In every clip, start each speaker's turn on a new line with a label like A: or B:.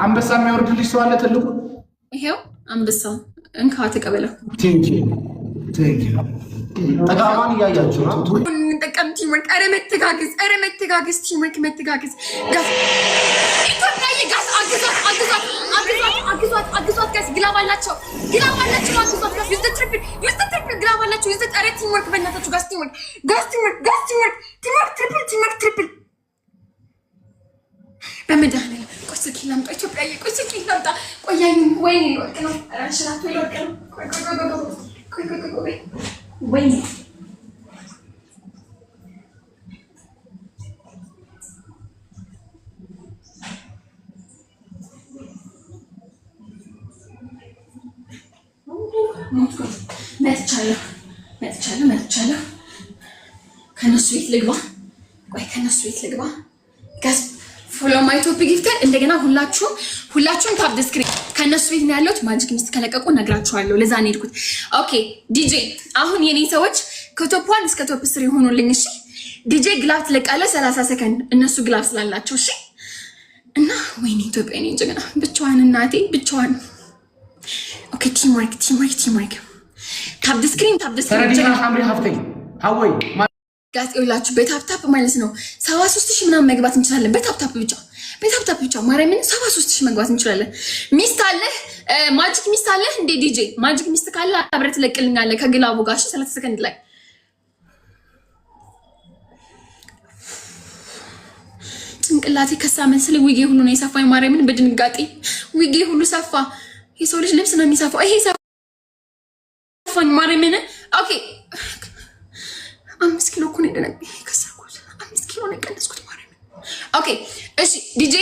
A: አንበሳ የሚያወርድልሽ ሰው አለ ትልቁ
B: ይሄው አንበሳው እንካ ተቀበለው
A: ቴንኪ ተጋማን ያያችሁ ነው
B: እንጠቀም ቲምወርክ አረ መተጋገዝ ቲምወርክ መተጋገዝ ጋስ ኢትዮጵያ ጋስ አግዟት ጋስ ግላባላቸው አግዟት ጋስ ዩዝ ዘ ትሪፕል ግላባላቸው ዩዝ ዘ አረ ቲምወርክ በእናታችሁ ጋስ ቲምወርክ ትሪፕል በመድኃኒዓለም ቆይ ስልክ ላምጣ ኢትዮጵያ ቆይ ስልክ ላምጣ ቆያኝ ወይኔ ልወድቅ ነው አንሽራቶ ልወድቅ ነው ቆይ ወይኔ መጥቻለሁ ከነሱ ቤት ልግባ ጋስ ፎሎ ማይ ቶፕ ጊፍተር እንደገና ሁላችሁም ታፕ ዲስክሪፕ ከነሱ ቤት ነው ያለሁት። ማጂክ ሚስት ከለቀቁ ነግራችኋለሁ። ለዛ ነው የሄድኩት። ኦኬ ዲጄ አሁን የኔ ሰዎች ከቶፕ 1 እስከ ቶፕ 3 ይሆኑልኝ። እሺ ዲጄ ግላፍ ትለቃለ 30 ሰከንድ እነሱ ግላፍ ስላላቸው። እሺ እና ወይኔ ኢትዮጵያ ነኝ ጀግና ብቻዋን እናቴ ብቻዋን። ኦኬ ቲምወርክ ታፕ ዲስክሪፕ
A: ተረዲና ሐምሪ ሀፍተኝ አወይ
B: ጋስ ይውላችሁ በታፕታፕ ማለት ነው 73000 ምናምን መግባት እንችላለን። በታፕታፕ ብቻ ማርያምን 73000 መግባት እንችላለን። ሚስት አለህ ማጂክ ሚስት አለህ እንዴ ዲጄ? ማጂክ ሚስት ካለ አብረህ ትለቅልኛለህ ከግላቡ ጋር 30 ሰከንድ ላይ ጭንቅላቴ ከሳ መስል ዊጌ ሁሉ ነው የሰፋኝ። ማርያምን በድንጋጤ ዊጌ ሁሉ ሰፋ። የሰው ልጅ ልብስ ነው የሚሰፋው። ይሄ ሰፋኝ ማርያምን። ኦኬ 5 ኪሎ እኮ ነው የደነገ ከሰርኩት 5 ኪሎ ነው የቀነስኩት ማለት ነው። ኦኬ እሺ ዲጄ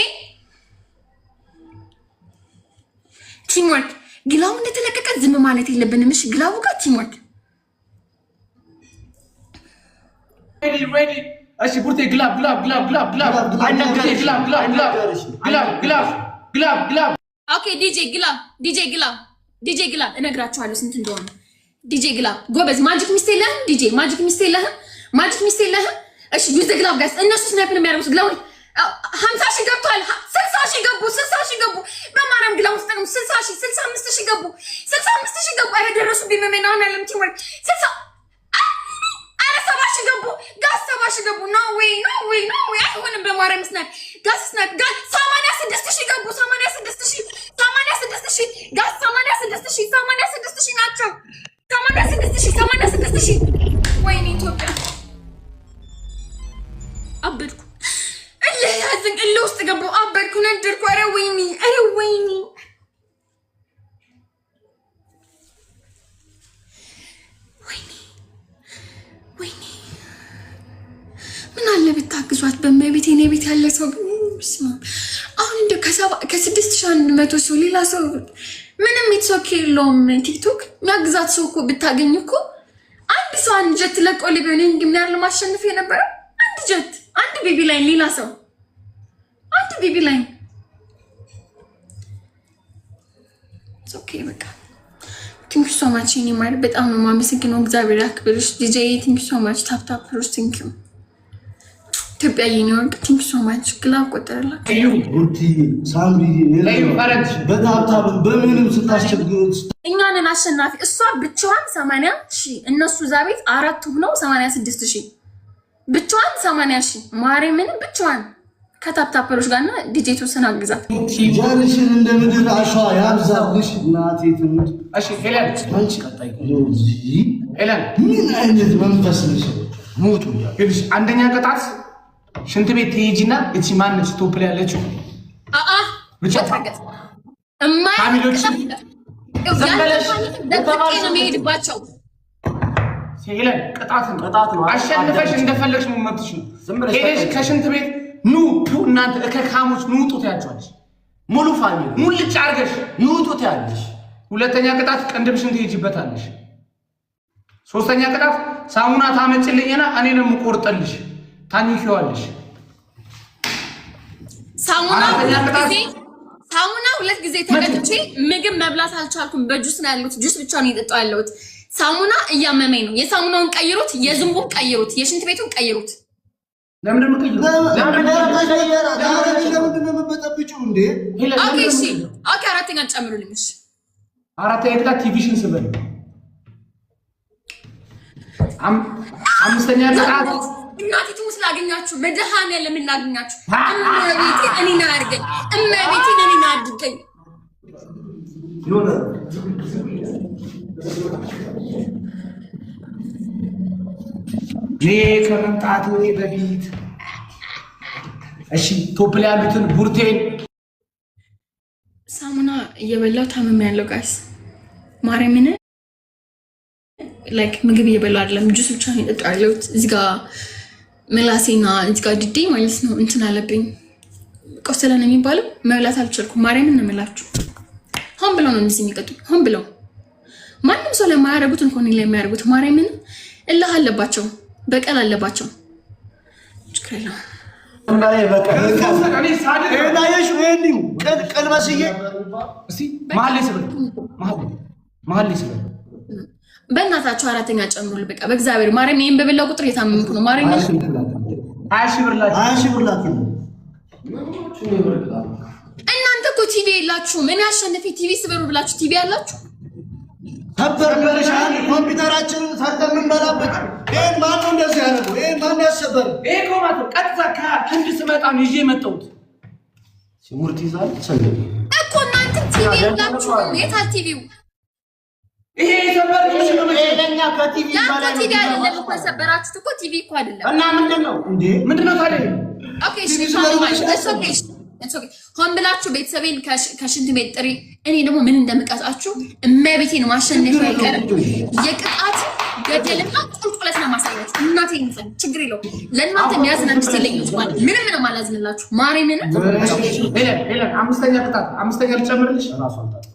B: ቲምወርክ ግላው እንደተለቀቀ ዝም ማለት የለብንም። እሺ ግላው ጋር ቲምወርክ
A: ሬዲ እሺ ቡርቴ ግላብ አይነገር ግላብ
B: ኦኬ ዲጄ ግላብ እነግራችኋለሁ ስንት እንደሆነ ዲጄ ግላብ ጎበዝ። ማጂክ ሚስት የለህም ዲጄ? ማጂክ ሚስት የለህም? እሺ ዩዝ ግላብ ጋይስ። እነሱ ስናይፕ ነው የሚያደርጉት። ግላው 50,000 ገብቷል። 60,000 ገቡ። በማርያም ግላው ውስጥ ነው 60,000 65,000 ገቡ። አረ ደረሱብኝ በመናውን ያለም ቲምወርክ 60 አረ 70,000 ገቡ። ጋስ 70,000 ገቡ። ኖ ዌይ አይሆንም። በማርያም ስናይፕ ጋስ 86,000 ገቡ። 86,000 ጋስ 86,000 ናቸው። 86,000 ወይኔ ኢትዮጵያ አበድኩ። እልህ ውስጥ ገባሁ። አበድኩ፣ ነደርኩ። ኧረ ወይኔ ምን አለ ብታግዟት በመቤቴ። እኔ ቤት ያለ ሰው አሁን እንደው ከ6100 ሰው ሌላ ሰው ምንም ኢትሶኬ የለውም። ቲክቶክ የሚያግዛት ሰው እኮ ብታገኝ እኮ አንድ ሰው አንድ ጀት ለቆል ቢሆን እንግዲህ ያለ ማሸነፍ የነበረው አንድ ጀት አንድ ቤቢ ላይን ሌላ ሰው አንድ ቤቢ ላይን ኦኬ በቃ ቲንክ ዩ ሶ ማች እኔ ማለት በጣም ነው የማመሰግነው። እግዚአብሔር ያክብርሽ ዲጄ። ቲንክ ዩ ሶ ማች ታፕ ሮስ ቲንክ ዩ ኢትዮጵያ ዩኒወርክ ቲንክ ሶ ማች ግላብ ቆጠረላ
A: ቡርቲ ሳምሪ በታብታብ በምንም ስታስቸግሩት
B: እኛንን አሸናፊ። እሷ ብቻዋን 80,000 እነሱ እዛ ቤት 4 ሆነው 86,000 ብቻዋን 80,000 ማርያምን ብቻዋን ከታፕታፐሮች ጋርና ዲጄ ተወሰነ አግዛት።
A: ጃንሽን እንደ ምድር አሸዋ ያብዛልሽ እናቴ ትምት። እሺ ሄለን አንቺ ቀጣይ ሄለን ምን አይነት መንፈስ ነሽ? ሞቱ ይልሽ አንደኛ ቅጣት ሽንት ቤት ትሄጂና እቺ ማነች ቶፕ ላይ ያለችው ብቻ ታገት ፋሚሊዎች ዘመለሽ
B: ደብቄ ነው የምሄድባቸው።
A: ሄለን ቅጣት ነው። አሸንፈሽ እንደፈለግሽ መብትሽ ነው። ሄደሽ ከሽንት ቤት ኑ እናንተ እከካሞች ኑ ውጡ ትያቸዋለሽ። ሙሉ ፋሚሊ ሙልጭ አድርገሽ ኑ ውጡ ትያለሽ። ሁለተኛ ቅጣት ቅንድብሽን ትሄጂበታለሽ። ሶስተኛ ቅጣት ሳሙና ታመጭልኝና እኔ ነው የምቆርጥልሽ። ታኝኪዋለሽ።
B: ሳሙና ሁለት ጊዜ ተቀጥቼ ምግብ መብላት አልቻልኩም። በጁስ ነው ያለሁት። ጁስ ብቻ ነው እየጠጣሁ ያለሁት። ሳሙና እያመመኝ ነው። የሳሙናውን ቀይሩት፣ የዝንቡን ቀይሩት፣ የሽንት ቤቱን ቀይሩት።
A: ለምን እንደምትቀይሩ
C: ለምን እንደምትበጠብጪው እንዴ?
B: ኦኬ እሺ ኦኬ አራተኛ ጨምሩልኝ እሺ
A: አራተኛ ቅጣት ቲቪሽን ስበል አምስተኛ ቅጣት
B: እናቴ ትሙስ ላገኛችሁ መድኃኒዓለም ላገኛችሁ እመቤቴ እኔና አድርገኝ እመቤቴ እኔና አድርገኝ
A: ከመምጣቱ በፊት እሺ ቶፕ ላይ ያሉትን ቡርቴን
B: ሳሙና እየበላው ታመም ያለው ጋይስ ማርያምን ላይክ ምግብ እየበላው አይደለም ጁስ ብቻ ነው የጠጣለው እዚህ ጋር ምላሴና እዚህ ጋር ድዴ ማለት ነው እንትን አለብኝ ቆሰለ ነው የሚባለው መብላት አልቻልኩም ማርያምን ነው የምላችሁ ሆን ብለው ነው እንደዚህ የሚቀጡ ሆን ብለው ማንም ሰው ለማያረጉት እንኳን ለማያረጉት ማርያምን እልህ አለባቸው በቀል አለባቸው ችግር
C: እንዳለ በቀል እኔ ሳድር እናየሽ ወይንም ቀልበስዬ
A: እስቲ ማለስ
B: በእናታችሁ አራተኛ ጨምሩልኝ በቃ በእግዚአብሔር ማርያም ይሄን በበላው ቁጥር የታመምኩ ነው ማርያም
A: 20 ብር ላኪ
B: እናንተ እኮ ቲቪ የላችሁም እኔ አሸነፌ ቲቪ ስበሩ ብላችሁ ቲቪ ያላችሁ
C: ነበር በለሻል ኮምፒውተራችን ሰርተን እንበላበት ይሄን ማን ነው እንደዚህ ያደረገው ይሄን ማን ያሰበር
A: ይሄ ኮማቶ ቀጥታ ከህንድ ስመጣ ነው ይዤ መጣሁት ሲሙርት ይዛል ሰለኝ
B: እኮ እናንተ ቲቪ የላችሁም የታል ቲቪው
A: ይሄ ሰበር ነው
C: ለኛ ከቲቪ
B: በላይ ነው ቲቪ አይደለም እኮ ሰበራችሁት እኮ ቲቪ እኮ አይደለም
A: እና ምንድነው እንዴ ምንድነው ታዲያ
B: ኦኬ እሺ ሆን ብላችሁ ቤተሰቤን ከሽንት ቤት ጥሪ እኔ ደግሞ ምን እንደምቀጣችሁ እመቤቴን ማሸነፍ አይቀርም የቅጣት ገደልና ቁልቁለት ነው ማሳያችሁ እናቴ እንትን ችግር የለውም ለእናንተ የሚያዝናችሁ ስለኝት ማለት ምንም ነው ማላዝንላችሁ ማርያምን
A: ሄለን አምስተኛ ቅጣት አምስተኛ ልጨምርልሽ ራሱ አልጣጣ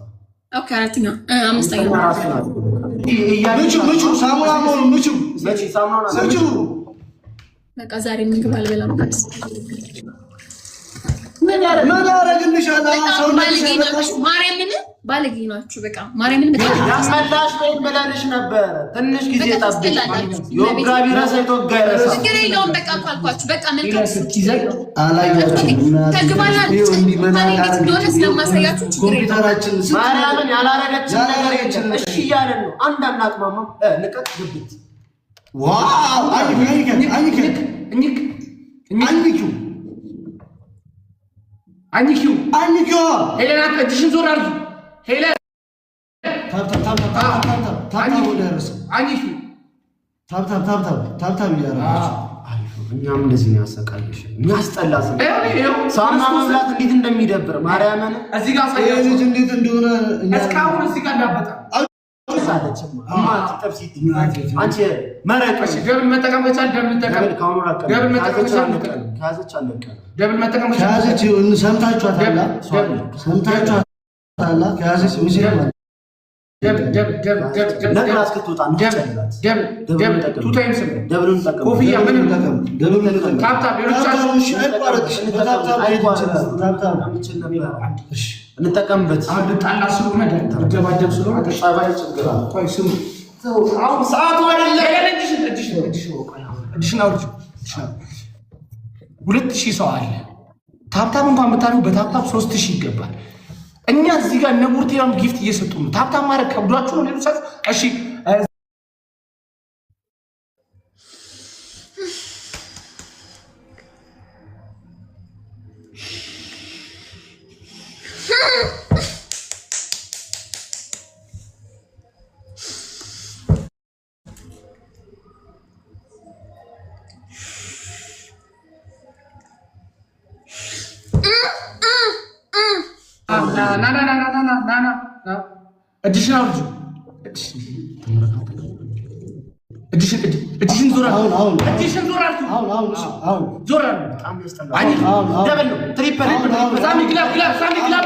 B: ኦኬ አራተኛ አምስተኛ
C: ምቹ ሳሙና ነው ምቹ ሳሙና ምቹ
B: በቃ ዛሬ ምግብ አልበላም ምን
C: ያረግልሻል ሰው
B: ማርያምን ባለጌ ናችሁ በቃ ማርያምን በጣም
C: ያስመላሽ ወይ በላልሽ ነበር ትንሽ ጊዜ ታስብኝ ዮጋ ቢራስ የተወጋ ይረሳ
B: ችግር የለውም በቃ አልኳችሁ በቃ መልካም
A: ስትይዘኝ
C: አላያችሁ
B: ተግባላ እንደሆነ ስለማሳያችሁ ችግር
C: ኮምፒውተራችን
A: ማርያምን ያላረገችን ነገር የለም እሺ እያለን ነው አንድ አናቅማማ ንቀት ግብት
C: ዋው አንቺ
A: ሄለን አትቀጅሽን ዞር አድርጊ ሄለን እኛም እንደዚህ ነው ያሰቃየሽ የሚያስጠላ ሳሙና መብላት እንዴት እንደሚደብር ማርያምን እዚህ ጋር ሳይሆን
C: እንዴት እንደሆነ
A: እስካሁን እዚህ ጋር እንዳበጣ አንቺ መረቀሽ ደብል መጠቀም ከቻል ደብል ተጠቀም ደብል መጠቀም ከቻል ካዘች አለቀ ደብል መጠቀም ከቻል
C: ካዘች ሰምታችኋታል ከያዘች ሚስል
A: ለምን አስከትወጣ ደብል ቱ ታይምስ ደብሉን ተጠቀም ኮፍያ ምንም ተጠቀም ካፕታፕ እንጠቀምበት አንድ ጣላ ስለሆነ ደባደብ ስለሆነ ተጻባይ ችግር አለ ቆይ ስሙ አሁን ሰዓቱ አይደለ እድሽን አውርጅ 2000 ሰው አለ ታፕታፕ እንኳን ብታደርጉ በታፕታፕ 3000 ይገባል እኛ እዚህ ጋር ነቡርቴም ጊፍት እየሰጡ ነው ታፕታፕ ማድረግ ከብዷችሁ ነው ሌሎች እሺ ና እድሽን አውርጁ እድሽን ዞር አሁን እድሽን ዞር አሁን ዞር በጣም ያስጠላል አይ ደብል ነው ትሪፕል ሳሚ ግላብ ሳሚ ግላብ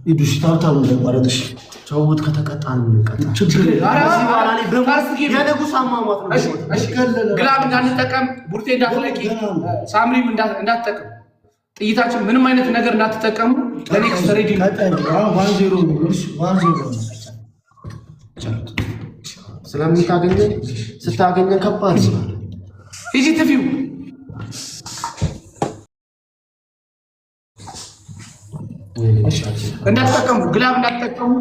C: ይዱሽ ታውታው ለማረጥሽ ቻውት ከተቀጣን ችግር የንጉስ አሟሟት ነው።
A: እሺ ግላብ እንዳንጠቀም፣ ቡርቴ እንዳትለቂ፣ ሳምሪም እንዳትጠቀም፣ ጥይታችን ምንም አይነት ነገር እንዳትጠቀሙ። ለኔክስት ሬዲ
C: ስለምታገኘን ስታገኘን ከባድ ነው።
A: ሂጂ ትፊው እንዳትጠቀሙ፣ ግላብ እንዳትጠቀሙ።